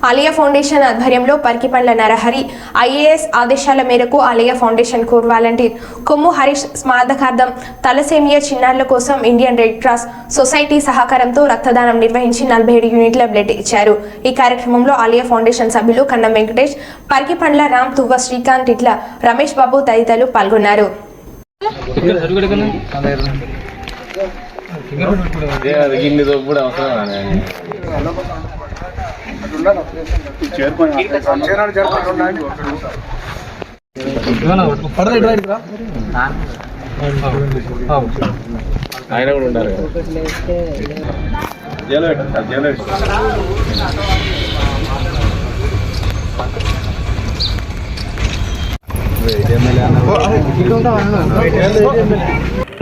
ఆలయ ఫౌండేషన్ ఆధ్వర్యంలో పర్కిపండ్ల నరహరి ఐఏఎస్ ఆదేశాల మేరకు ఆలయ ఫౌండేషన్ కోర్ వాలంటీర్ కొమ్ము హరీష్ స్మారకార్థం తలసేమియా చిన్నారుల కోసం ఇండియన్ రెడ్ క్రాస్ సొసైటీ సహకారంతో రక్తదానం నిర్వహించి 47 యూనిట్ల బ్లడ్ ఇచ్చారు. ఈ కార్యక్రమంలో ఆలయ ఫౌండేషన్ సభ్యులు కన్నం వెంకటేష్, పర్కిపండ్ల రామ్, తువ్వ శ్రీకాంత్, ఇట్ల రమేష్ బాబు తదితరులు పాల్గొన్నారు. ఆయన కూడా ఉండాలి.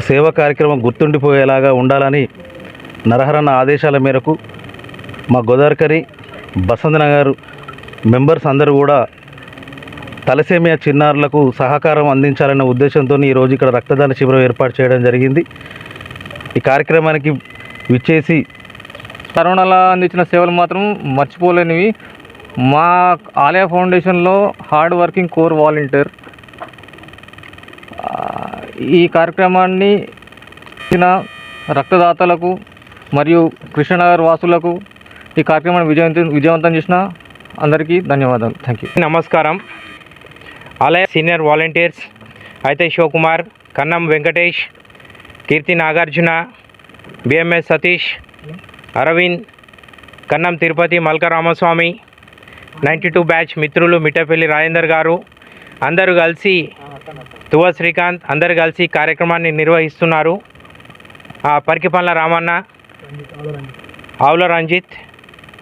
సేవా కార్యక్రమం గుర్తుండిపోయేలాగా ఉండాలని నరహరన్న ఆదేశాల మేరకు మా గోదావరి బసంత్ నగర్ మెంబర్స్ అందరూ కూడా తలసేమియా చిన్నారులకు సహకారం అందించాలనే ఉద్దేశంతో ఈరోజు ఇక్కడ రక్తదాన శిబిరం ఏర్పాటు చేయడం జరిగింది. ఈ కార్యక్రమానికి విచ్చేసి కరోనాలో అందించిన సేవలు మాత్రం మర్చిపోలేనివి. మా ఆలయ ఫౌండేషన్లో హార్డ్ వర్కింగ్ కోర్ వాలంటీర్ ఈ కార్యక్రమాన్ని ఇచ్చిన రక్తదాతలకు మరియు కృష్ణనగర్ వాసులకు ఈ కార్యక్రమాన్ని విజయవంతం చేసిన అందరికీ ధన్యవాదాలు. Thank you. నమస్కారం. ఆలయ సీనియర్ వాలంటీర్స్ అయితే శివకుమార్, కన్నం వెంకటేష్, కీర్తి నాగార్జున, బిఎంఎస్ సతీష్, అరవింద్, కన్నం తిరుపతి, మల్క రామస్వామి, 92 బ్యాచ్ మిత్రులు మిట్టపల్లి రాజేందర్ గారు అందరూ కలిసి, తువ్వ శ్రీకాంత్ అందరు కలిసి కార్యక్రమాన్ని నిర్వహిస్తున్నారు. పర్కిపండ్ల రామన్న, ఆవుల రంజిత్.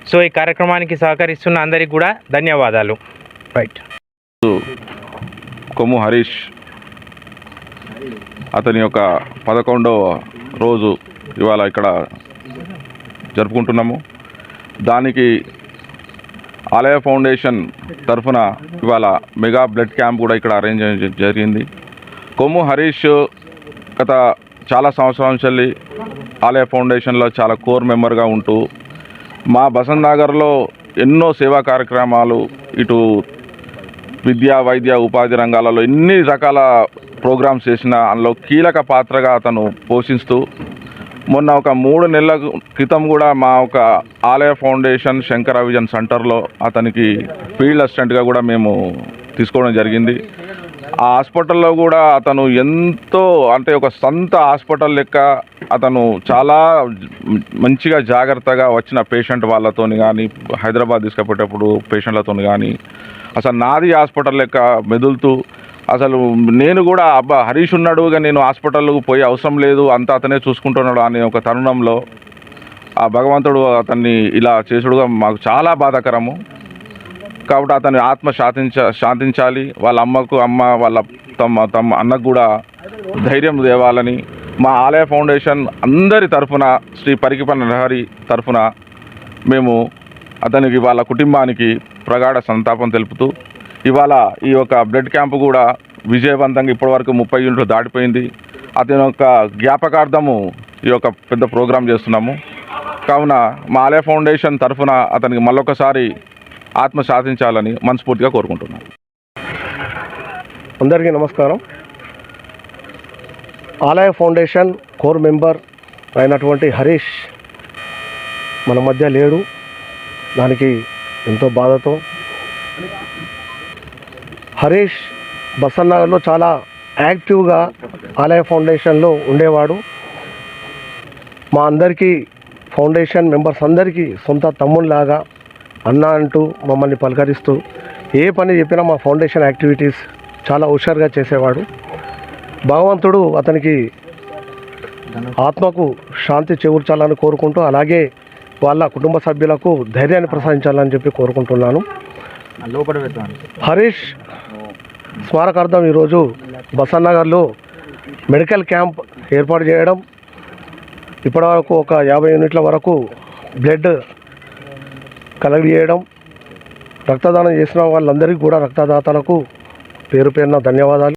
సో ఈ కార్యక్రమానికి సహకరిస్తున్న అందరికి కూడా ధన్యవాదాలు. రైట్. కొమ్ము హరీష్ అతని యొక్క 11వ రోజు ఇవాళ ఇక్కడ జరుపుకుంటున్నాము. దానికి ఆలయ ఫౌండేషన్ తరఫున ఇవాళ మెగా బ్లడ్ క్యాంప్ కూడా ఇక్కడ అరేంజ్ జరిగింది. కొమ్ము హరీష్ గత చాలా సంవత్సరాల నుంచి ఆలయ ఫౌండేషన్లో చాలా కోర్ మెంబర్గా ఉంటూ మా బసంత్ నగర్లో ఎన్నో సేవా కార్యక్రమాలు, ఇటు విద్యా, వైద్య, ఉపాధి రంగాలలో ఎన్ని రకాల ప్రోగ్రామ్స్ చేసిన అందులో కీలక పాత్రగా అతను పోషిస్తూ మొన్న ఒక 3 నెలల క్రితం కూడా మా ఒక ఆలయ ఫౌండేషన్ శంకర విజన్ సెంటర్లో అతనికి ఫీల్డ్ అసిస్టెంట్గా కూడా మేము తీసుకోవడం జరిగింది. ఆ హాస్పిటల్లో కూడా అతను ఎంతో, అంటే ఒక సొంత హాస్పిటల్ లెక్క అతను చాలా మంచిగా జాగ్రత్తగా వచ్చిన పేషెంట్ వాళ్ళతో కానీ, హైదరాబాద్ తీసుకుపోయేటప్పుడు పేషెంట్లతో కానీ అసలు నాది హాస్పిటల్ లెక్క మెదులుతూ, అసలు నేను కూడా హరీష్ ఉన్నాడు కానీ నేను హాస్పిటల్కి పోయే అవసరం లేదు, అంతా అతనే చూసుకుంటున్నాడు అనే ఒక తరుణంలో ఆ భగవంతుడు అతన్ని ఇలా చేసుడుగా మాకు చాలా బాధాకరము. కాబట్టి అతని ఆత్మ శాంతించాలి. వాళ్ళ అమ్మకు, వాళ్ళ తమ అన్నకు కూడా ధైర్యం తేవాలని మా ఆలయ ఫౌండేషన్ అందరి తరఫున, శ్రీ పర్కిపండ్ల నరహరి తరఫున మేము అతనికి, వాళ్ళ కుటుంబానికి ప్రగాఢ సంతాపం తెలుపుతూ ఇవాళ ఈ యొక్క బ్లడ్ క్యాంపు కూడా విజయవంతంగా ఇప్పటివరకు 30 యూనిట్లు దాటిపోయింది. అతని యొక్క జ్ఞాపకార్థము ఈ యొక్క పెద్ద ప్రోగ్రాం చేస్తున్నాము. కావున మా ఆలయ ఫౌండేషన్ తరఫున అతనికి మళ్ళొకసారి ఆత్మ సాధించాలని మనస్ఫూర్తిగా కోరుకుంటున్నాను. అందరికీ నమస్కారం. ఆలయ ఫౌండేషన్ కోర్ మెంబర్ అయినటువంటి హరీష్ మన మధ్య లేడు. దానికి ఎంతో బాధతో. హరీష్ బసంత్ నగర్లో చాలా యాక్టివ్గా ఆలయ ఫౌండేషన్లో ఉండేవాడు. మా అందరికీ, ఫౌండేషన్ మెంబర్స్ అందరికీ సొంత తమ్ముళ్ళలాగా అన్న అంటూ మమ్మల్ని పలకరిస్తూ ఏ పని చెప్పినా మా ఫౌండేషన్ యాక్టివిటీస్ చాలా హుషారుగా చేసేవాడు. భగవంతుడు అతనికి ఆత్మకు శాంతి చేకూర్చాలని కోరుకుంటూ, అలాగే వాళ్ళ కుటుంబ సభ్యులకు ధైర్యాన్ని ప్రసాదించాలని చెప్పి కోరుకుంటున్నాను. హరీష్ స్మారకార్థం ఈరోజు బసంత్ నగర్లో మెడికల్ క్యాంప్ ఏర్పాటు చేయడం, ఇప్పటివరకు ఒక 50 యూనిట్ల వరకు బ్లడ్ కలెక్ట్ చేయడం, రక్తదానం చేసిన వాళ్ళందరికీ కూడా రక్తదాతలకు పేరు పేరున ధన్యవాదాలు.